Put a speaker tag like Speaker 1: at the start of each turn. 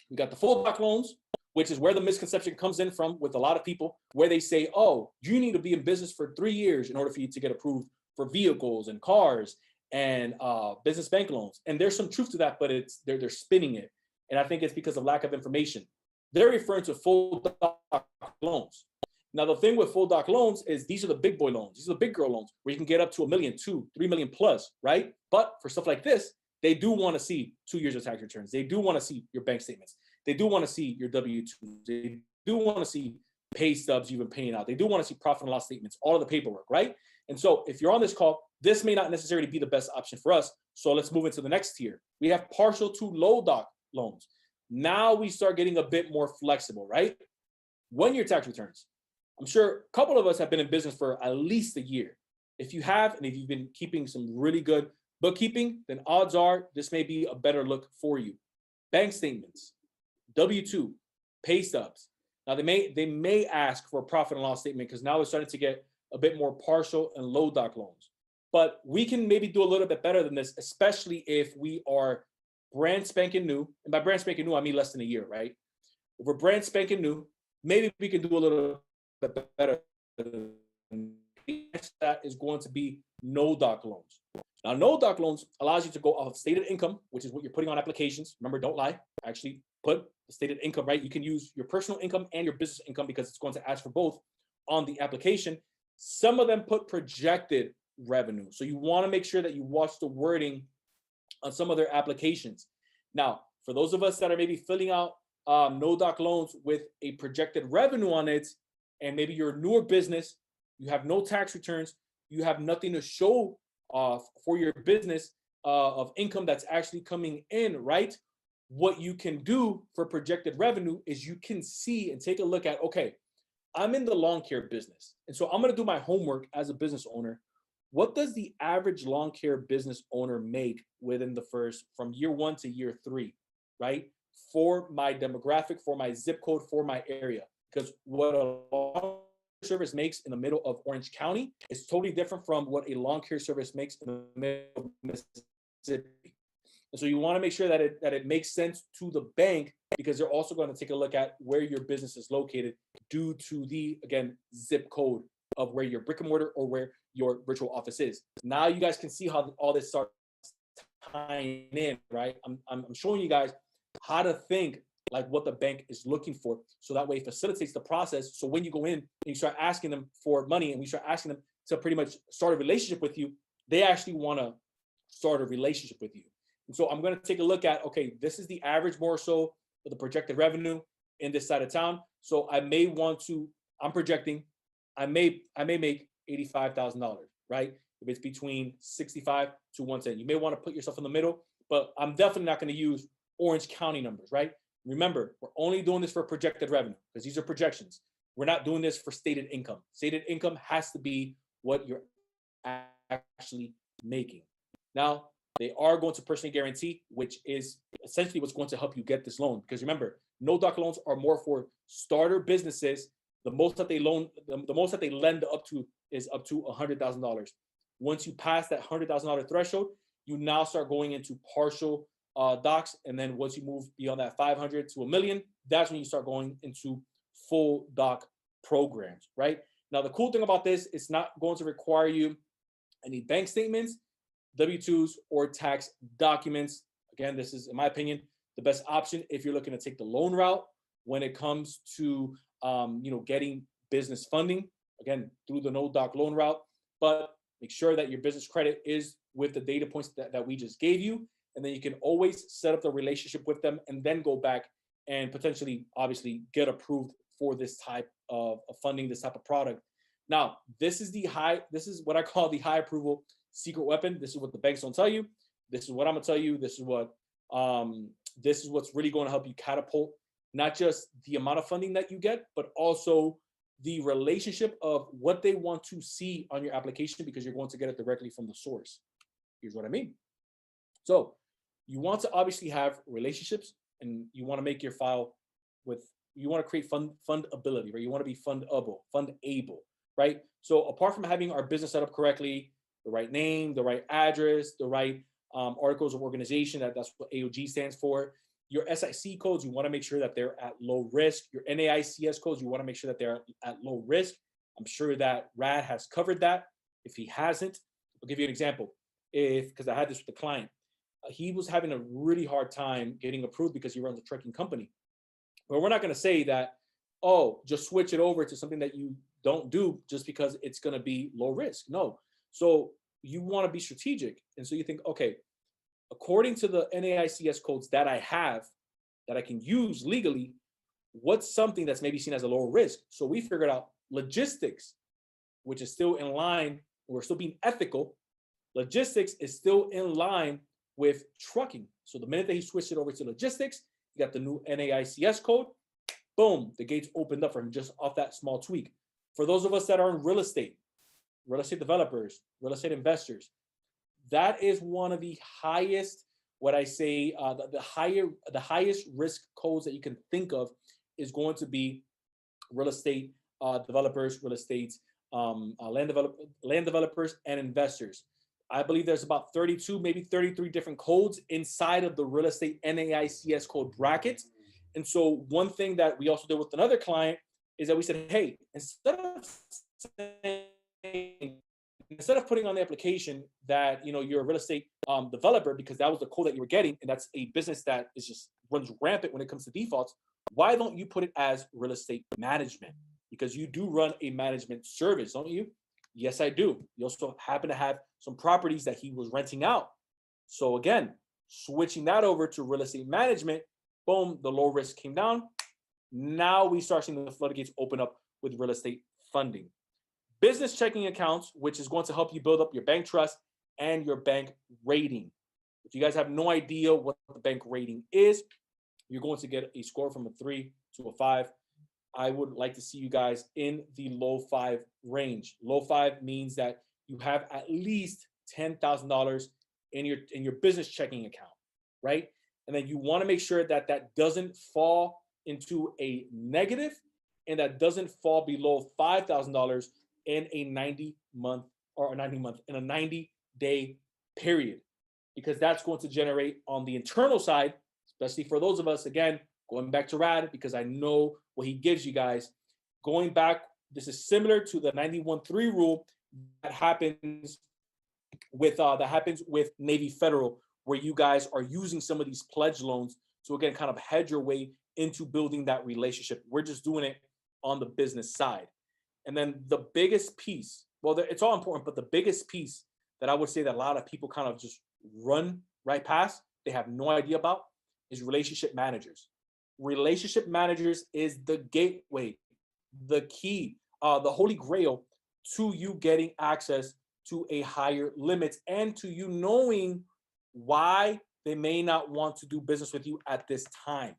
Speaker 1: We got the full doc loans, which is where the misconception comes in from with a lot of people, where they say, oh, you need to be in business for 3 years in order for you to get approved for vehicles and cars and business bank loans. And there's some truth to that, but they're spinning it. And I think it's because of lack of information. They're referring to full doc loans. Now, the thing with full doc loans is these are the big boy loans. These are the big girl loans where you can get up to $1 million, $2, $3 million plus, right? But for stuff like this, they do want to see 2 years of tax returns. They do want to see your bank statements. They do want to see your W-2s. They do want to see pay stubs you've been paying out. They do want to see profit and loss statements, all of the paperwork, right? And so if you're on this call, this may not necessarily be the best option for us. So let's move into the next tier. We have partial to low doc loans. Now we start getting a bit more flexible, right? 1 year tax returns. I'm sure a couple of us have been in business for at least a year. If you have, and if you've been keeping some really good bookkeeping, then odds are this may be a better look for you. Bank statements, W-2, pay stubs. Now they may ask for a profit and loss statement because now we're starting to get a bit more partial and low doc loans. But we can maybe do a little bit better than this, especially if we are brand spanking new. And by brand spanking new, I mean less than a year, right? If we're brand spanking new, maybe we can do a little bit better. That is going to be no doc loans. Now, no doc loans allows you to go off of stated income, which is what you're putting on applications. Remember, don't lie. Actually put the stated income, right? You can use your personal income and your business income because it's going to ask for both on the application. Some of them put projected revenue. So you want to make sure that you watch the wording on some of their applications. Now, for those of us that are maybe filling out no doc loans with a projected revenue on it, and maybe you're a newer business, you have no tax returns, you have nothing to show for your business of income that's actually coming in, right? What you can do for projected revenue is you can see and take a look at, okay, I'm in the lawn care business. And so I'm going to do my homework as a business owner. What does the average lawn care business owner make within the first, from year 1 to year 3, right? For my demographic, for my zip code, for my area. Because what a lawn service makes in the middle of Orange County is totally different from what a lawn care service makes in the middle of Mississippi. And so you want to make sure that it makes sense to the bank, because they're also going to take a look at where your business is located due to the, again, zip code of where your brick and mortar or where your virtual office is. Now you guys can see how all this starts tying in, right? I'm showing you guys how to think like what the bank is looking for, so that way it facilitates the process. So when you go in and you start asking them for money and we start asking them to pretty much start a relationship with you, they actually want to start a relationship with you. And so I'm going to take a look at, okay, this is the average more so for the projected revenue in this side of town. So I may want to, I'm projecting, I may make $85,000, right? If it's between 65 to 110, you may want to put yourself in the middle, but I'm definitely not going to use Orange County numbers, right? Remember, we're only doing this for projected revenue because these are projections. We're not doing this for stated income. Stated income has to be what you're actually making. Now, they are going to personally guarantee, which is essentially what's going to help you get this loan. Because remember, no doc loans are more for starter businesses. The most that they lend up to is up to $100,000. Once you pass that $100,000 threshold, you now start going into partial docs, and then once you move beyond that 500 to $1 million, that's when you start going into full doc programs, right? Now, the cool thing about this, it's not going to require you any bank statements, W-2s, or tax documents. Again, this is, in my opinion, the best option if you're looking to take the loan route when it comes to getting business funding, again, through the no doc loan route. But make sure that your business credit is with the data points that we just gave you. And then you can always set up the relationship with them and then go back and potentially, obviously, get approved for this type of funding, this type of product. Now, this is what I call the high approval secret weapon. This is what the banks don't tell you. This is what I'm gonna tell you. This is what's really going to help you catapult not just the amount of funding that you get, but also the relationship of what they want to see on your application, because you're going to get it directly from the source. Here's what I mean. So you want to obviously have relationships, and you want to make your file you want to create fundability, right? You want to be fundable, right? So apart from having our business set up correctly, the right name, the right address, the right articles of organization, that's what AOG stands for. Your SIC codes, you want to make sure that they're at low risk. Your NAICS codes, you want to make sure that they're at low risk. I'm sure that Rad has covered that. If he hasn't, I'll give you an example. Because I had this with the client, he was having a really hard time getting approved because he runs a trucking company. But we're not going to say that, oh, just switch it over to something that you don't do just because it's going to be low risk. No. So you want to be strategic. And so you think, okay, according to the NAICS codes that I have, that I can use legally, what's something that's maybe seen as a lower risk? So we figured out logistics, which is still in line. We're still being ethical. Logistics is still in line with trucking. So the minute that he switched it over to logistics, you got the new NAICS code, boom, the gates opened up for him just off that small tweak. For those of us that are in real estate developers, real estate investors, that is one of the highest, what I say, the highest risk codes that you can think of is going to be real estate developers, real estate land developers, and investors. I believe there's about 32, maybe 33 different codes inside of the real estate NAICS code bracket. And so one thing that we also did with another client is that we said, hey, instead of putting on the application that you're a real estate developer, because that was the code that you were getting, and that's a business that is just runs rampant when it comes to defaults, why don't you put it as real estate management? Because you do run a management service, don't you? Yes, I do. You also happen to have some properties that he was renting out. So again, switching that over to real estate management, boom, the low risk came down. Now we start seeing the floodgates open up with real estate funding. Business checking accounts, which is going to help you build up your bank trust and your bank rating. If you guys have no idea what the bank rating is, you're going to get a score from a 3 to a 5. I would like to see you guys in the low 5 range. Low 5 means that you have at least $10,000 in your business checking account, right? And then you want to make sure that that doesn't fall into a negative, and that doesn't fall below $5,000 in a 90-day period, because that's going to generate on the internal side, especially for those of us, again, going back to Rad, because I know what he gives you guys. Going back, this is similar to the 91.3 rule that happens with Navy Federal, where you guys are using some of these pledge loans to, again, kind of hedge your way into building that relationship. We're just doing it on the business side. And then the biggest piece, well, it's all important, but the biggest piece that I would say that a lot of people kind of just run right past, they have no idea about, is relationship managers. Relationship managers is the gateway, the key, the holy grail to you getting access to a higher limit and to you knowing why they may not want to do business with you at this time.